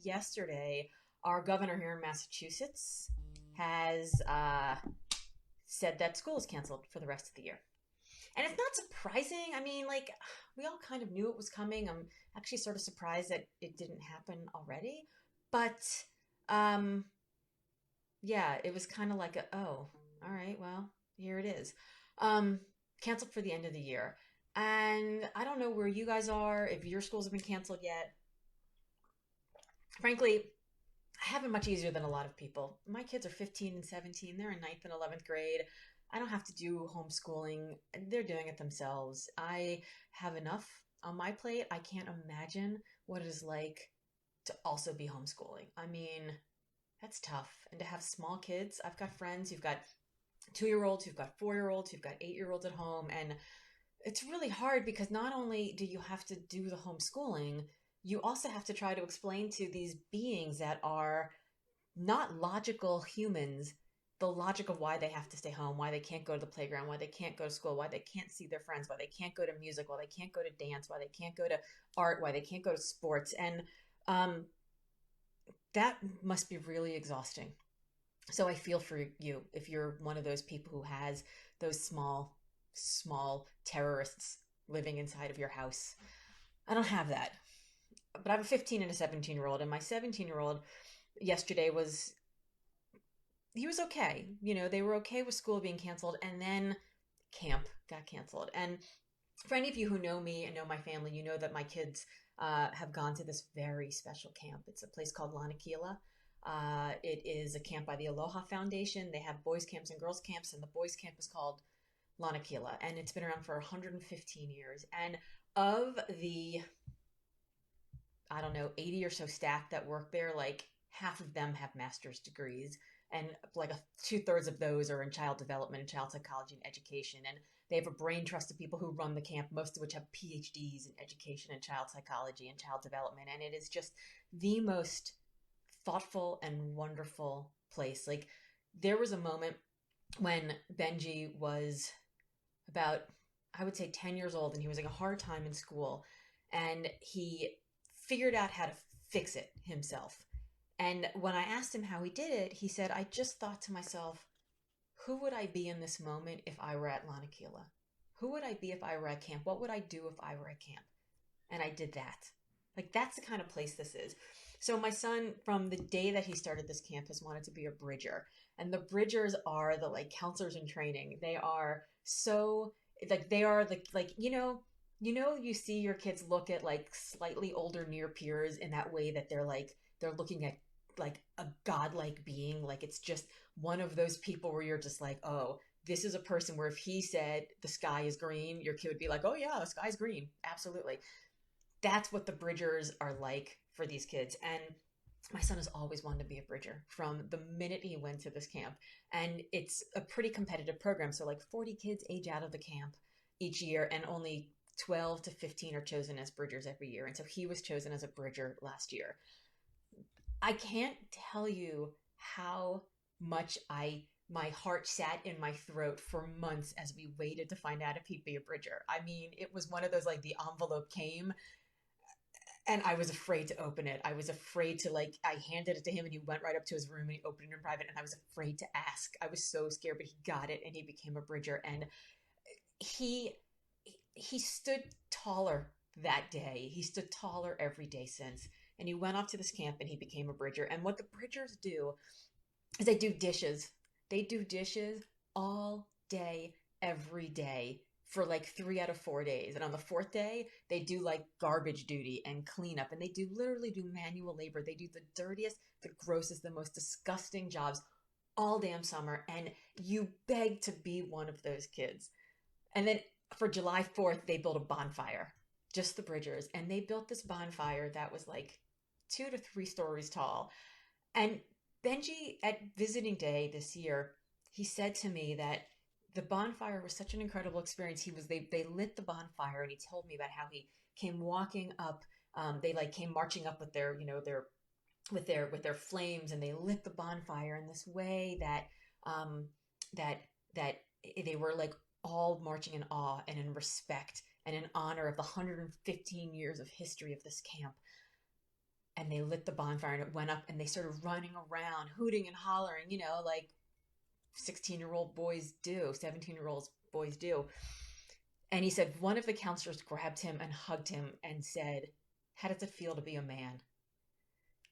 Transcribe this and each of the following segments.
yesterday, our governor here in Massachusetts has said that school is canceled for the rest of the year. And it's not surprising. I mean, like, we all kind of knew it was coming. I'm actually sort of surprised that it didn't happen already. But um, yeah, it was kind of like oh, all right, well, here it is. Um, Canceled for the end of the year. And I don't know where you guys are, if your schools have been canceled yet. Frankly, I have it much easier than a lot of people. My kids are 15 and 17. They're in ninth and 11th grade. I don't have to do homeschooling. They're doing it themselves. I have enough on my plate. I can't imagine what it is like to also be homeschooling. I mean, that's tough. And to have small kids, I've got friends who've got 2 year olds, who've got 4 year olds, who've got 8 year olds at home. And it's really hard because not only do you have to do the homeschooling, you also have to try to explain to these beings that are not logical humans the logic of why they have to stay home, why they can't go to the playground, why they can't go to school, why they can't see their friends, why they can't go to music, why they can't go to dance, why they can't go to art, why they can't go to sports. And um, that must be really exhausting. So I feel for you if you're one of those people who has those small terrorists living inside of your house. I don't have that. But I have a 15 and a 17-year-old, and my 17-year-old yesterday was he was okay. You know, they were okay with school being canceled, and then camp got canceled. And for any of you who know me and know my family, you know that my kids have gone to this very special camp. It's a place called Lanakila. It is a camp by the Aloha Foundation. They have boys camps and girls camps, and the boys camp is called Lanakila, and it's been around for 115 years. And of the, I don't know, 80 or so staff that work there, like half of them have master's degrees. And like 2/3 of those are in child development and child psychology and education. And they have a brain trust of people who run the camp, most of which have PhDs in education and child psychology and child development. And it is just the most thoughtful and wonderful place. Like, there was a moment when Benji was about, I would say, 10 years old, and he was having a hard time in school. And he figured out how to fix it himself. And when I asked him how he did it, he said, I just thought to myself, who would I be in this moment if I were at Lanakila? Who would I be if I were at camp? What would I do if I were at camp? And I did that. Like, that's the kind of place this is. So my son, from the day that he started this camp, has wanted to be a bridger. And the bridgers are the like counselors in training. They are so like they are like you see your kids look at like slightly older near peers in that way that they're looking at like a godlike being. Like, it's just one of those people where you're just like, oh, this is a person where if he said the sky is green, your kid would be like, oh yeah, the sky's green. Absolutely. That's what the bridgers are like for these kids. And my son has always wanted to be a bridger from the minute he went to this camp. And it's a pretty competitive program. So, like, 40 kids age out of the camp each year, and only 12 to 15 are chosen as bridgers every year. And so he was chosen as a bridger last year. I can't tell you how much my heart sat in my throat for months as we waited to find out if he'd be a bridger. I mean, it was one of those, like, the envelope came and I was afraid to open it. I was afraid to, like, I handed it to him and he went right up to his room and he opened it in private, and I was afraid to ask. I was so scared, but he got it and he became a bridger. And he he stood taller that day. He stood taller every day since. And he went off to this camp and he became a bridger. And what the bridgers do is they do dishes. They do dishes all day, every day for like 3 out of 4 days. And on the fourth day, they do like garbage duty and cleanup. And they do literally do manual labor. They do the dirtiest, the grossest, the most disgusting jobs all damn summer. And you beg to be one of those kids. And then for July 4th, they built a bonfire, just the bridgers. And they built this bonfire that was like 2 to 3 stories tall. And Benji, at visiting day this year, he said to me that the bonfire was such an incredible experience. They lit the bonfire, and he told me about how he came walking up. They like came marching up with their with their flames, and they lit the bonfire in this way that um, that they were like all marching in awe and in respect and in honor of the 115 years of history of this camp. and they lit the bonfire and it went up and they started running around, hooting and hollering, like 16-year-old boys do, 17-year-old boys do. And he said one of the counselors grabbed him and hugged him and said, "How does it feel to be a man?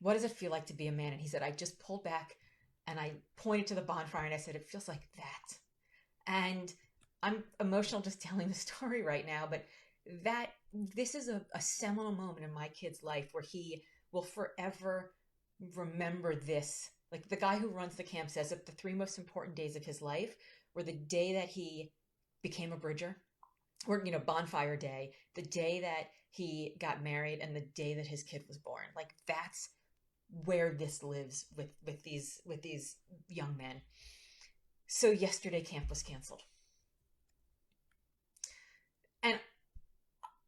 What does it feel like to be a man?" And he said, "I just pulled back and I pointed to the bonfire and I said, it feels like that." And I'm emotional just telling the story right now, but that this is a seminal moment in my kid's life where he will forever remember this. Like the guy who runs the camp says that the three most important days of his life were the day that he became a bridger, or bonfire day, the day that he got married, and the day that his kid was born. Like that's where this lives with these young men. So yesterday camp was canceled. And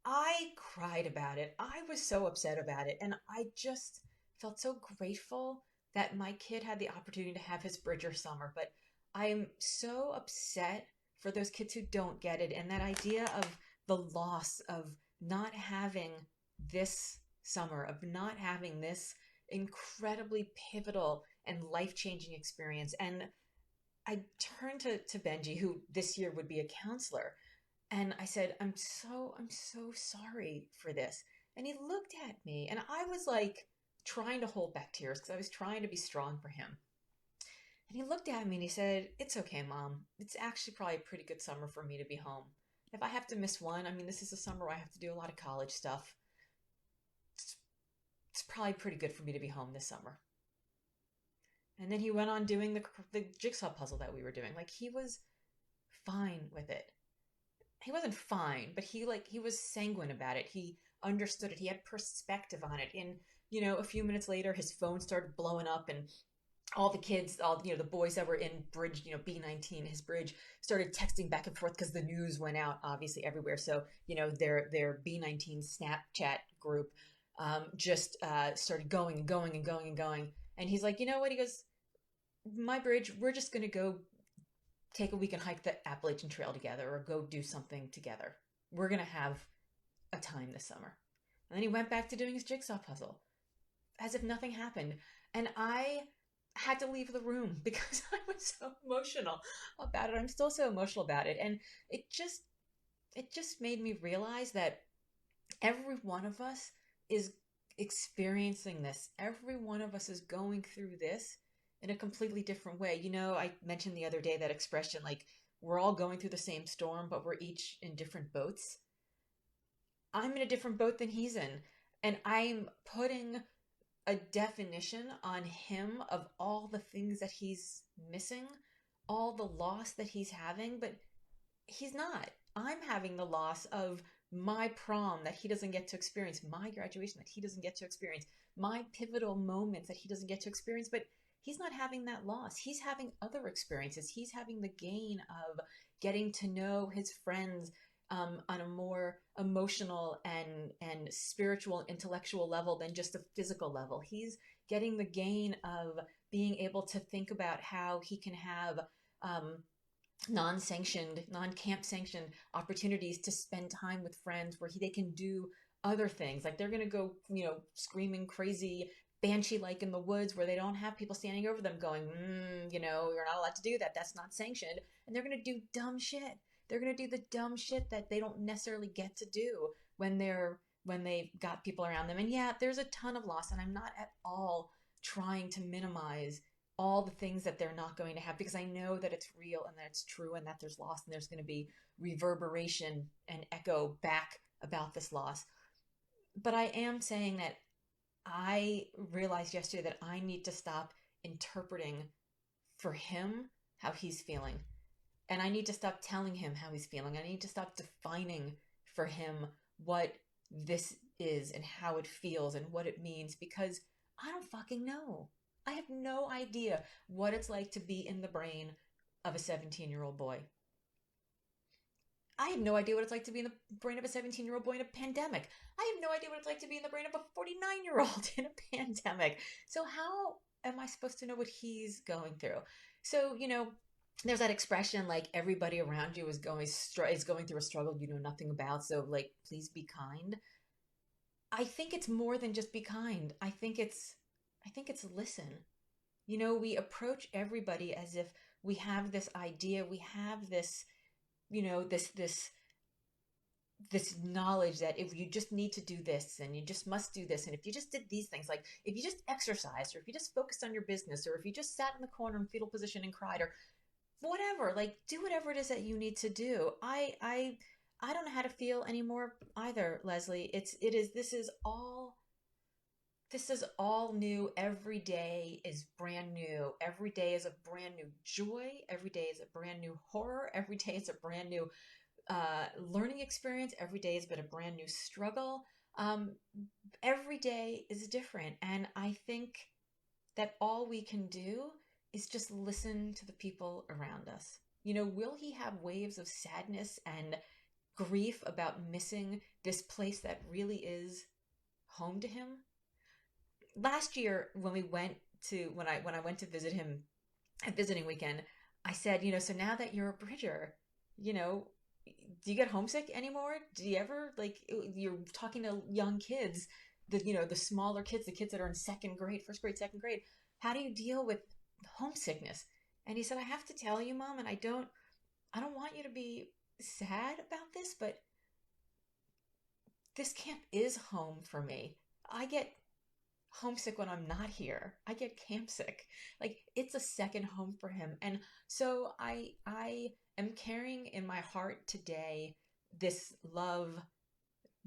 I cried about it. I was so upset about it. And I just felt so grateful that my kid had the opportunity to have his Bridger summer. But I'm so upset for those kids who don't get it. And that idea of the loss of not having this summer, of not having this incredibly pivotal and life changing experience. And I turned to Benji, who this year would be a counselor, and I said, I'm so sorry for this. And he looked at me and I was like trying to hold back tears because I was trying to be strong for him. And he looked at me and he said, "It's okay, Mom. It's actually probably a pretty good summer for me to be home. If I have to miss one, I mean, this is a summer where I have to do a lot of college stuff. It's, it's probably pretty good for me to be home this summer." And then he went on doing the jigsaw puzzle that we were doing. Like he was fine with it. He wasn't fine, but he was sanguine about it. He understood it. He had perspective on it. And a few minutes later, his phone started blowing up, and all the kids, all the boys that were in bridge, B19, his bridge, started texting back and forth because the news went out obviously everywhere. So their B19 Snapchat group just started going and going and going and going. And he's like, "You know what?" He goes, "My bridge, we're just gonna go take a week and hike the Appalachian Trail together or go do something together. We're going to have a time this summer." And then he went back to doing his jigsaw puzzle as if nothing happened. And I had to leave the room because I was so emotional about it. I'm still so emotional about it. And it just made me realize that every one of us is experiencing this. Every one of us is going through this in a completely different way. I mentioned the other day that expression, like we're all going through the same storm, but we're each in different boats. I'm in a different boat than he's in. And I'm putting a definition on him of all the things that he's missing, all the loss that he's having, but he's not. I'm having the loss of my prom that he doesn't get to experience, my graduation that he doesn't get to experience, my pivotal moments that he doesn't get to experience. But he's not having that loss. He's having other experiences. He's having the gain of getting to know his friends on a more emotional and spiritual, intellectual level than just a physical level. He's getting the gain of being able to think about how he can have non-sanctioned, non-camp sanctioned opportunities to spend time with friends where they can do other things. Like they're going to go, screaming crazy banshee like in the woods where they don't have people standing over them going, you're not allowed to do that. That's not sanctioned. And they're going to do dumb shit. They're going to do the dumb shit that they don't necessarily get to do when they've got people around them. And yeah, there's a ton of loss, and I'm not at all trying to minimize all the things that they're not going to have, because I know that it's real and that it's true and that there's loss and there's going to be reverberation and echo back about this loss. But I am saying that I realized yesterday that I need to stop interpreting for him how he's feeling. And I need to stop telling him how he's feeling. I need to stop defining for him what this is and how it feels and what it means, because I don't fucking know. I have no idea what it's like to be in the brain of a 17-year-old boy. I have no idea what it's like to be in the brain of a 17-year-old boy in a pandemic. I have no idea what it's like to be in the brain of a 49-year-old in a pandemic. So how am I supposed to know what he's going through? So, there's that expression like everybody around you is going through a struggle you know nothing about. So like, please be kind. I think it's more than just be kind. I think it's listen. We approach everybody as if we have this idea, we have this, this knowledge that if you just need to do this and you just must do this, and if you just did these things, like if you just exercised, or if you just focused on your business, or if you just sat in the corner in fetal position and cried, or whatever, like do whatever it is that you need to do. I don't know how to feel anymore either, Leslie. This is all new. Every day is brand new. Every day is a brand new joy. Every day is a brand new horror. Every day is a brand new learning experience. Every day has been a brand new struggle. Um, every day is different. And I think that all we can do is just listen to the people around us. Will he have waves of sadness and grief about missing this place that really is home to him? Last year, when I went to visit him at visiting weekend, I said, so now that you're a Bridger, you know, do you get homesick anymore? Do you ever, like, you're talking to young kids, the smaller kids, the kids that are in second grade, first grade, second grade. How do you deal with homesickness? And he said, I have to tell you, Mom, and I don't want you to be sad about this, but this camp is home for me. I get homesick when I'm not here. I get camp sick. Like it's a second home for him. And so I am carrying in my heart today this love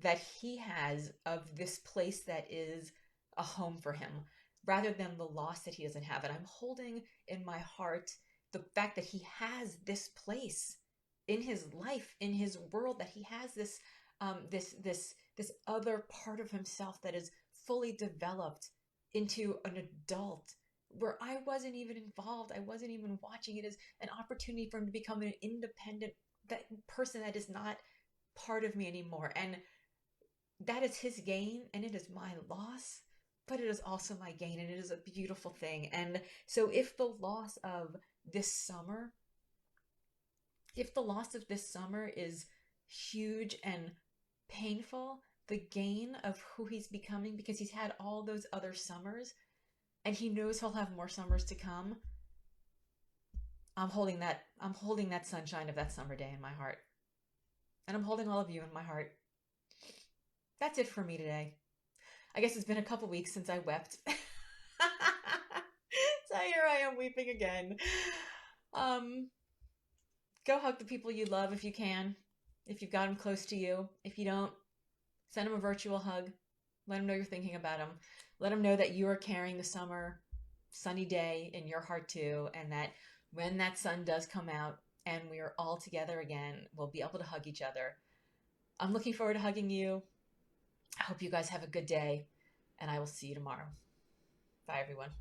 that he has of this place that is a home for him, rather than the loss that he doesn't have. And I'm holding in my heart the fact that he has this place in his life, in his world, that he has this other part of himself that is fully developed into an adult, where I wasn't even involved. I wasn't even watching it as an opportunity for him to become an independent person that is not part of me anymore. And that is his gain and it is my loss, but it is also my gain and it is a beautiful thing. And so this summer, if the loss of this summer is huge and painful, the gain of who he's becoming, because he's had all those other summers and he knows he'll have more summers to come. I'm holding that sunshine of that summer day in my heart. And I'm holding all of you in my heart. That's it for me today. I guess it's been a couple weeks since I wept. So here I am weeping again. Um, Go hug the people you love if you can, if you've got them close to you. If you don't, send them a virtual hug. Let them know you're thinking about them. Let them know that you are carrying the summer sunny day in your heart too, and that when that sun does come out and we are all together again, we'll be able to hug each other. I'm looking forward to hugging you. I hope you guys have a good day, and I will see you tomorrow. Bye, everyone.